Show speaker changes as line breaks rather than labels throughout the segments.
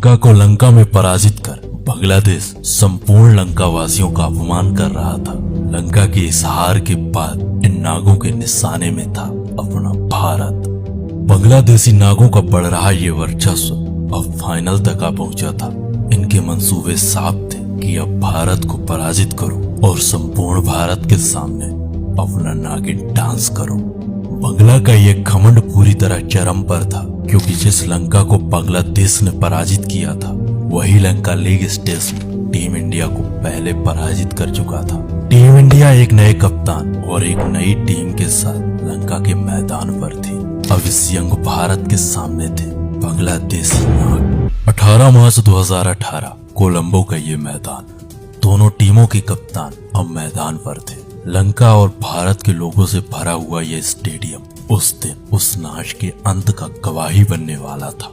लंका को लंका में पराजित कर बांग्लादेश संपूर्ण लंका वासियों का अपमान कर रहा था। लंका की इस हार के बाद इन नागों के निशाने में था अपना भारत। बांग्लादेशी नागों का बढ़ रहा ये वर्चस्व अब फाइनल तक आ पहुंचा था। इनके मंसूबे साफ थे कि अब भारत को पराजित करो और संपूर्ण भारत के सामने अपना नागिन डांस करो। बंगला का ये घमंड पूरी तरह चरम पर था, क्योंकि जिस लंका को बांग्लादेश ने पराजित किया था वही लंका लीग स्टेज में टीम इंडिया को पहले पराजित कर चुका था। टीम इंडिया एक नए कप्तान और एक नई टीम के साथ लंका के मैदान पर थी। अब इस यंग भारत के सामने थे बांग्लादेशी नाग। 18 मार्च 2018 कोलंबो का ये मैदान। दोनों टीमों के कप्तान अब मैदान पर थे। लंका और भारत के लोगों से भरा हुआ यह स्टेडियम उस दिन उस नाच के अंत का गवाही बनने वाला था।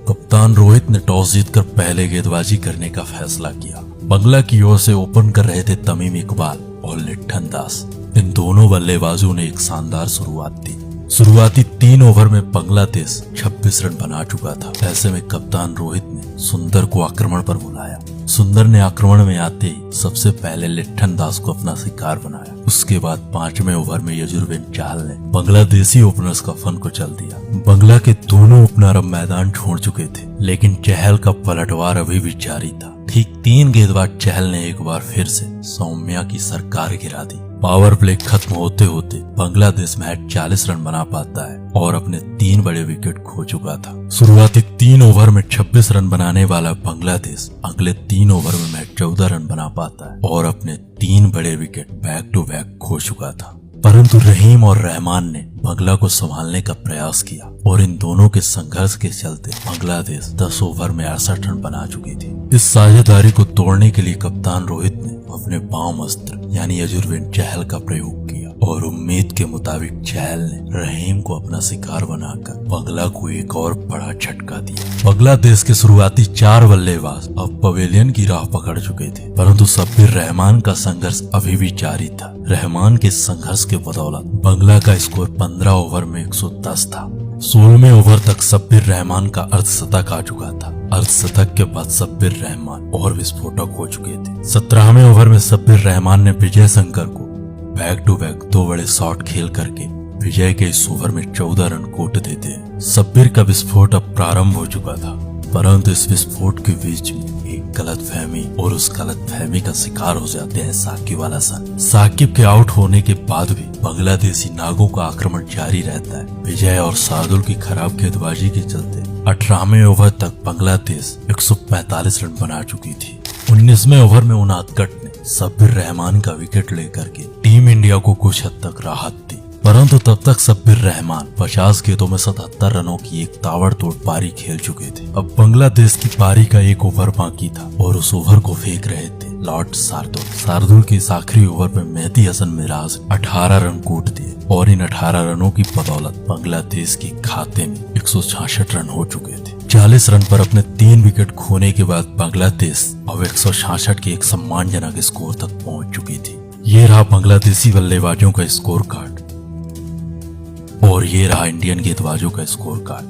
कप्तान रोहित ने टॉस जीतकर पहले गेंदबाजी करने का फैसला किया। बंगला की ओर से ओपन कर रहे थे तमीम इकबाल और लिट्टन दास। इन दोनों बल्लेबाजों ने एक शानदार शुरुआत दी। शुरुआती 3 ओवर में बांग्लादेश 26 रन बना चुका था। ऐसे में कप्तान रोहित ने सुंदर को आक्रमण पर बुलाया। सुंदर ने आक्रमण में आते ही सबसे पहले लिट्टन दास को अपना शिकार बनाया। उसके बाद 5वें ओवर में यजुर्वेंद्र चहल ने बांग्लादेशी ओपनर्स का फन को चल दिया। बंगला के दोनों ओपनर अब मैदान छोड़ चुके थे, लेकिन चहल का पलटवार अभी भी जारी था। ठीक 3 गेंद बाद चहल ने एक बार फिर से सौम्या की सरकार गिरा दी। पावर प्ले खत्म होते होते बांग्लादेश मैच 40 रन बना पाता है और अपने 3 बड़े विकेट खो चुका था। शुरुआती 3 ओवर में 26 रन बनाने वाला बांग्लादेश अगले 3 ओवर में मैच 14 रन बना पाता है और अपने 3 बड़े विकेट बैक टू बैक खो चुका था। परंतु रहीम और रहमान ने बंगला को संभालने का प्रयास किया और इन दोनों के संघर्ष के चलते बांग्लादेश 10 ओवर में 68 रन बना चुकी थी। इस साझेदारी को तोड़ने के लिए कप्तान रोहित ने अपने बाम अस्त्र यानी यजुर्वेंद्र चहल का प्रयोग किया और उम्मीद के मुताबिक चहल ने रहीम को अपना शिकार बनाकर बंगला को एक और बड़ा झटका दिया। बांग्लादेश के शुरुआती 4 बल्लेबाज अब पवेलियन की राह पकड़ चुके थे, परंतु सब्बिर रहमान का संघर्ष अभी भी जारी था। रहमान के संघर्ष के बदौलत बंगला का स्कोर 15 ओवर में 110 था। 16वें ओवर तक सब्बिर रहमान का अर्धशतक आ चुका था। अर्धशतक के बाद सब्बिर रहमान और विस्फोटक हो चुके थे। 17वें ओवर में सब्बिर रहमान ने विजय शंकर को बैक टू बैक 2 बड़े शॉट खेल करके विजय के इस ओवर में 14 रन कोट देते। सब्बिर का विस्फोट अब प्रारंभ हो चुका था, परंतु इस विस्फोट के बीच में एक गलतफहमी और उस गलतफहमी का शिकार हो जाते हैं साकिब अल हसन। साकिब के आउट होने के बाद भी बांग्लादेशी नागों का आक्रमण जारी रहता है। विजय और शार्दुल की खराब गेंदबाजी के चलते 18वें ओवर तक बांग्लादेश 145 रन बना चुकी थी। 19वें ओवर में उनादकट ने सब्बिर रहमान का विकेट लेकर के टीम इंडिया को कुछ हद तक राहत दी, परंतु तब तक सब्बिर रहमान 50 गेंदों में 77 रनों की एक ताबड़तोड़ पारी खेल चुके थे। अब बांग्लादेश की पारी का 1 ओवर बाकी था और उस ओवर को फेंक रहे थे लॉर्ड शार्दुल। शार्दुल के इस आखिरी ओवर में मेहदी हसन मिराज 18 रन कूट दिए और इन 18 रनों की बदौलत बांग्लादेश के खाते में 166 रन हो चुके थे। 40 रन पर अपने 3 विकेट खोने के बाद बांग्लादेश अब 166 के एक सम्मानजनक स्कोर तक पहुंच चुकी थी। ये रहा बांग्लादेशी बल्लेबाजों का स्कोर कार्ड और ये रहा इंडियन गेंदबाजों का स्कोर कार्ड।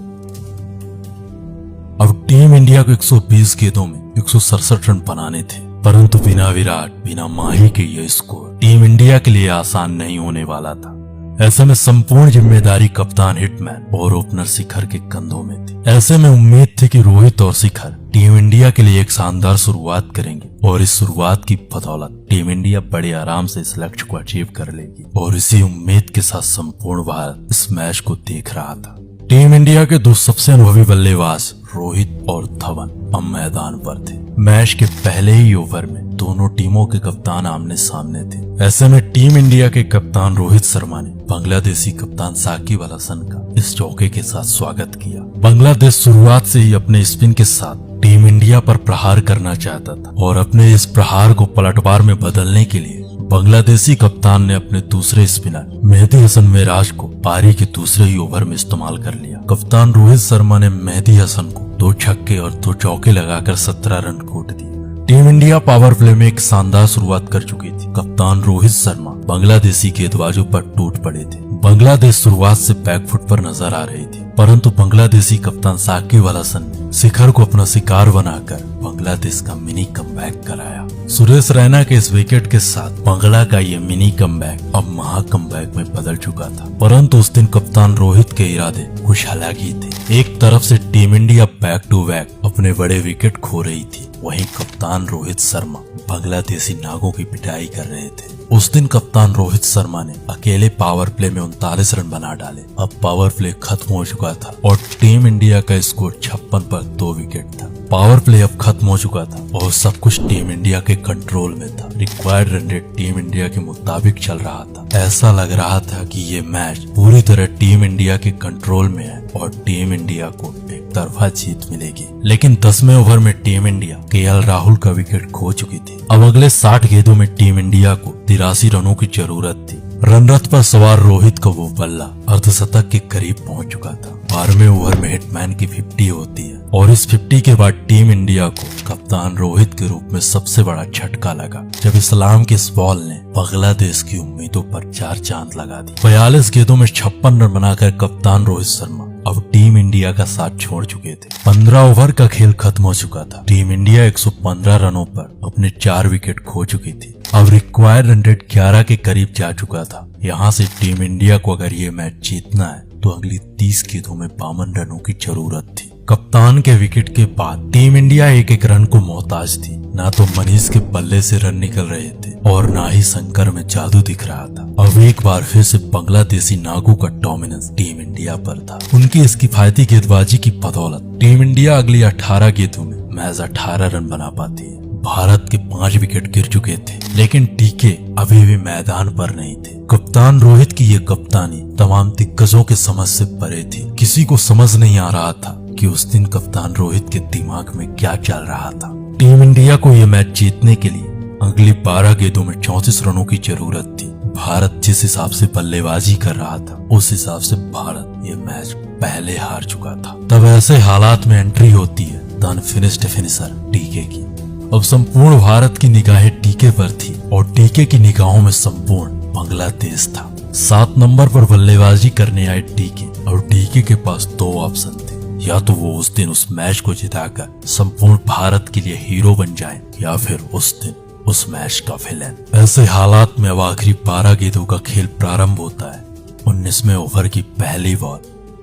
अब टीम इंडिया को 120 गेंदों में 167 रन बनाने थे, परंतु बिना विराट बिना माही के ये स्कोर टीम इंडिया के लिए आसान नहीं होने वाला था। ऐसे में संपूर्ण जिम्मेदारी कप्तान हिटमैन और ओपनर शिखर के कंधों में थी। ऐसे में उम्मीद थी कि रोहित और शिखर टीम इंडिया के लिए एक शानदार शुरुआत करेंगे और इस शुरुआत की बदौलत टीम इंडिया बड़े आराम से इस लक्ष्य को अचीव कर लेगी और इसी उम्मीद के साथ संपूर्ण भारत इस मैच को देख रहा था। टीम इंडिया के 2 सबसे अनुभवी बल्लेबाज रोहित और धवन अब मैदान पर थे। मैच के पहले ही ओवर में दोनों टीमों के कप्तान आमने सामने थे। ऐसे में टीम इंडिया के कप्तान रोहित शर्मा ने बांग्लादेशी कप्तान साकिब अल हसन का इस चौके के साथ स्वागत किया। बांग्लादेश शुरुआत से ही अपने स्पिन के साथ टीम इंडिया पर प्रहार करना चाहता था और अपने इस प्रहार को पलटवार में बदलने के लिए बांग्लादेशी कप्तान ने अपने दूसरे स्पिनर मेहदी हसन मिराज को पारी के दूसरे ही ओवर में इस्तेमाल कर लिया। कप्तान रोहित शर्मा ने मेहदी हसन को 2 छक्के और 2 चौके लगाकर 17 रन कूट दिए। टीम इंडिया पावर प्ले में एक शानदार शुरुआत कर चुकी थी। कप्तान रोहित शर्मा बांग्लादेशी गेंदबाजों पर टूट पड़े थे। बांग्लादेश शुरुआत से बैकफुट पर नजर आ रही थी, परंतु बांग्लादेशी कप्तान साकिब अल हसन ने शिखर को अपना शिकार बनाकर बांग्लादेश का मिनी कमबैक कराया। सुरेश रैना के इस विकेट के साथ बांग्ला का ये मिनी कमबैक अब महा कमबैक में बदल चुका था। परंतु उस दिन कप्तान रोहित के इरादे कुछ अलग ही थे। एक तरफ से team India back to back अपने बड़े विकेट खो रही थी, वहीं कप्तान रोहित शर्मा बांग्लादेशी नागों की पिटाई कर रहे थे। उस दिन कप्तान रोहित शर्मा ने अकेले पावर प्ले में 39 रन बना डाले। अब पावर प्ले खत्म हो चुका था और टीम इंडिया का स्कोर 56 पर 2 विकेट था। पावर प्ले अब खत्म हो चुका था और सब कुछ टीम इंडिया के कंट्रोल में था। Required run rate team India के मुताबिक चल रहा था। ऐसा लग रहा था कि ये मैच पूरी तरह टीम इंडिया के कंट्रोल में है और टीम इंडिया को एक तरफा जीत मिलेगी। लेकिन 10वें ओवर में टीम इंडिया केएल राहुल का विकेट खो चुकी थी। अब अगले 60 गेंदों में टीम इंडिया को 83 रनों की जरूरत थी। रनरथ पर सवार रोहित का वो बल्ला अर्धशतक के करीब पहुंच चुका था। 12वें ओवर में हिटमैन की 50 होती है और इस 50 के बाद टीम इंडिया को कप्तान रोहित के रूप में सबसे बड़ा झटका लगा जब इस्लाम के इस बॉल ने बांग्लादेश की उम्मीदों पर 4 चांद लगा दी। 42 गेंदों में 56 रन बनाकर कप्तान रोहित शर्मा अब टीम इंडिया का साथ छोड़ चुके थे। 15 ओवर का खेल खत्म हो चुका था। टीम इंडिया 115 रनों पर अपने 4 विकेट खो चुकी थी। अब रिक्वायर्ड रन रेट 11 के करीब जा चुका था। यहाँ से टीम इंडिया को अगर ये मैच जीतना है तो अगली 30 गेंदों में 52 रनों की जरूरत थी। कप्तान के विकेट के बाद टीम इंडिया एक रन को मोहताज थी। ना तो मनीष के बल्ले से रन निकल रहे थे और ना ही शंकर में जादू दिख रहा था। अब एक बार फिर से बांग्लादेशी नागों का डोमिनेंस टीम इंडिया पर था। उनकी इस किफायती गेंदबाजी की बदौलत टीम इंडिया अगली 18 गेंदों में महज 18 रन बना पाती है। भारत के 5 विकेट गिर चुके थे लेकिन टीके अभी भी मैदान पर नहीं थे। कप्तान रोहित की ये कप्तानी तमाम दिग्गजों के समझ से परे थी। किसी को समझ नहीं आ रहा था कि उस दिन कप्तान रोहित के दिमाग में क्या चल रहा था। टीम इंडिया को ये मैच जीतने के लिए अगली 12 गेंदों में 34 रनों की जरूरत थी। भारत जिस हिसाब से बल्लेबाजी कर रहा था उस हिसाब से भारत ये मैच पहले हार चुका था। तब ऐसे हालात में एंट्री होती है द अनफिनिश्ड फिनिशर टीके की। अब संपूर्ण भारत की निगाहें टीके पर थी और टीके की निगाहों में संपूर्ण बांग्लादेश था। 7 नंबर पर बल्लेबाजी करने आए टीके और टीके के पास 2 ऑप्शन थे। या तो वो उस दिन उस मैच को जिताकर संपूर्ण भारत के लिए हीरो बन जाए या फिर उस दिन उस मैच का विलेन। ऐसे हालात में अब आखिरी 12 गेंदों का खेल प्रारंभ होता है। 19वें ओवर की पहली बॉल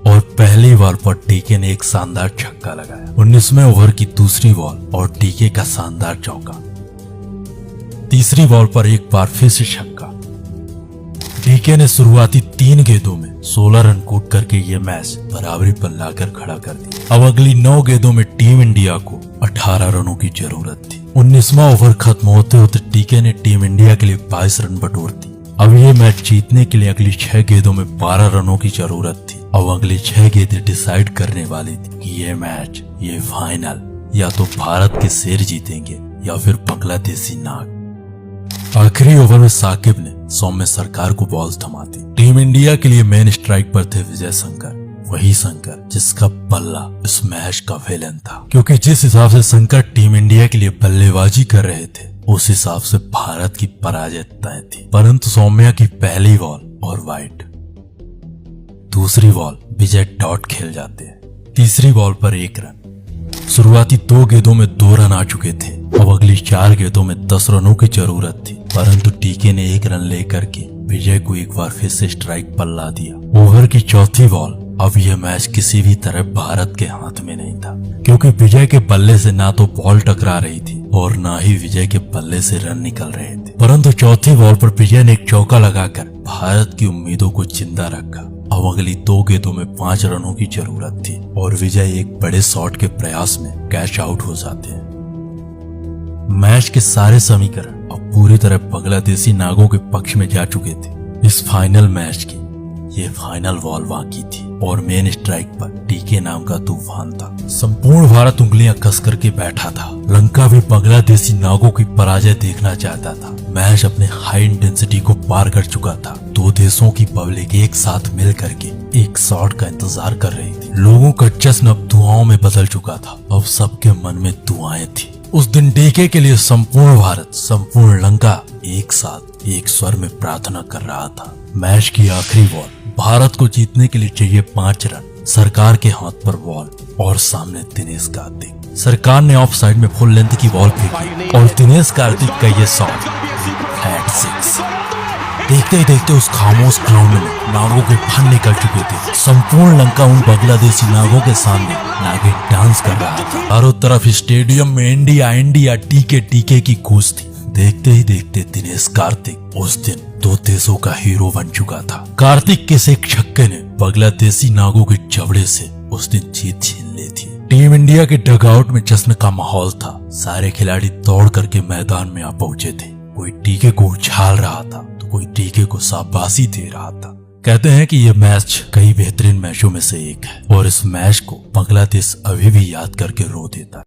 और पहली बॉल पर टीके ने एक शानदार छक्का लगाया। 19वें ओवर की दूसरी बॉल और टीके का शानदार चौका। तीसरी बॉल पर एक बार फिर से छक्का। टीके ने शुरुआती 3 गेंदों में 16 रन कूट करके ये मैच बराबरी पर लाकर खड़ा कर दिया। अब अगली 9 गेंदों में टीम इंडिया को 18 रनों की जरूरत थी। 19वां ओवर खत्म होते होते टीके ने टीम इंडिया के लिए 22 रन बटोर दी। अब ये मैच जीतने के लिए अगली 6 गेंदों में 12 रनों की जरूरत थी। अब अगली 6 गेंदें डिसाइड करने वाली थी कि ये मैच, ये फाइनल या तो भारत के शेर जीतेंगे या फिर बांग्लादेशी नाग। आखिरी ओवर में साकिब ने सौम्य सरकार को बॉल थमा दी। टीम इंडिया के लिए मेन स्ट्राइक पर थे विजय शंकर, वही शंकर जिसका बल्ला इस मैच का विलेन था। क्योंकि जिस हिसाब से शंकर टीम इंडिया के लिए बल्लेबाजी कर रहे थे उस हिसाब से भारत की पराजय तय थी। परंतु सौम्या की पहली बॉल और वाइड, दूसरी बॉल विजय डॉट खेल जाते हैं। तीसरी बॉल पर 1 रन। शुरुआती 2 गेंदों में 2 रन आ चुके थे। अब अगली 4 गेंदों में 10 रनों की जरूरत थी। परंतु टीके ने 1 रन लेकर के विजय को एक बार फिर से स्ट्राइक पर ला दिया। ओवर की चौथी बॉल। अब यह मैच किसी भी तरह भारत के हाथ में नहीं था क्योंकि विजय के बल्ले से ना तो बॉल टकरा रही थी और ना ही विजय के बल्ले से रन निकल रहे थे। परंतु चौथी बॉल पर विजय ने एक चौका लगाकर भारत की उम्मीदों को जिंदा रखा। अब अगली 2 गेंदों में 5 रनों की जरूरत थी और विजय एक बड़े शॉट के प्रयास में कैच आउट हो जाते हैं। मैच के सारे समीकरण अब पूरी तरह बांग्लादेशी नागों के पक्ष में जा चुके थे। इस फाइनल मैच की ये फाइनल बॉल बाकी थी और मेन स्ट्राइक पर टीके नाम का तूफान था। संपूर्ण भारत उंगलियां कस करके बैठा था। लंका भी बांग्लादेशी नागों की पराजय देखना चाहता था। मैच अपने हाई इंटेंसिटी को पार कर चुका था। 2 देशों की पब्लिक एक साथ मिल करके एक शॉट का इंतजार कर रही थी। लोगों का जश्न अब दुआओं में बदल चुका था। अब सबके मन में दुआएं थी। उस दिन टीके के लिए संपूर्ण भारत, संपूर्ण लंका एक साथ एक स्वर में प्रार्थना कर रहा था। मैच की आखिरी बॉल। भारत को जीतने के लिए चाहिए 5 रन। सरकार के हाथ पर बॉल और सामने दिनेश कार्तिक। सरकार ने ऑफ साइड में फुल लेंथ की बॉल फेंकी और दिनेश कार्तिक का ये शॉट फ्लैट सिक्स। देखते ही देखते उस खामोश ग्राउंड में नागों के फन निकल चुके थे। संपूर्ण लंका उन बांग्लादेशी नागों के सामने नागिन डांस कर रहा था। चारों तरफ स्टेडियम में इंडिया इंडिया टीके टीके की गूंज थी। देखते ही देखते दिनेश कार्तिक उस दिन 2 देशों का हीरो बन चुका था। कार्तिक के से एक छक्के ने बांग्लादेशी नागों के जबड़े से उस दिन जीत छीन ली थी। टीम इंडिया के डगआउट में जश्न का माहौल था। सारे खिलाड़ी दौड़ करके मैदान में आ पहुंचे थे। कोई टीके को उछाल रहा था तो कोई टीके को शाबाशी दे रहा था। कहते हैं कि यह मैच कई बेहतरीन मैचों में से एक है और इस मैच को बांग्लादेश अभी भी याद करके रो देता है।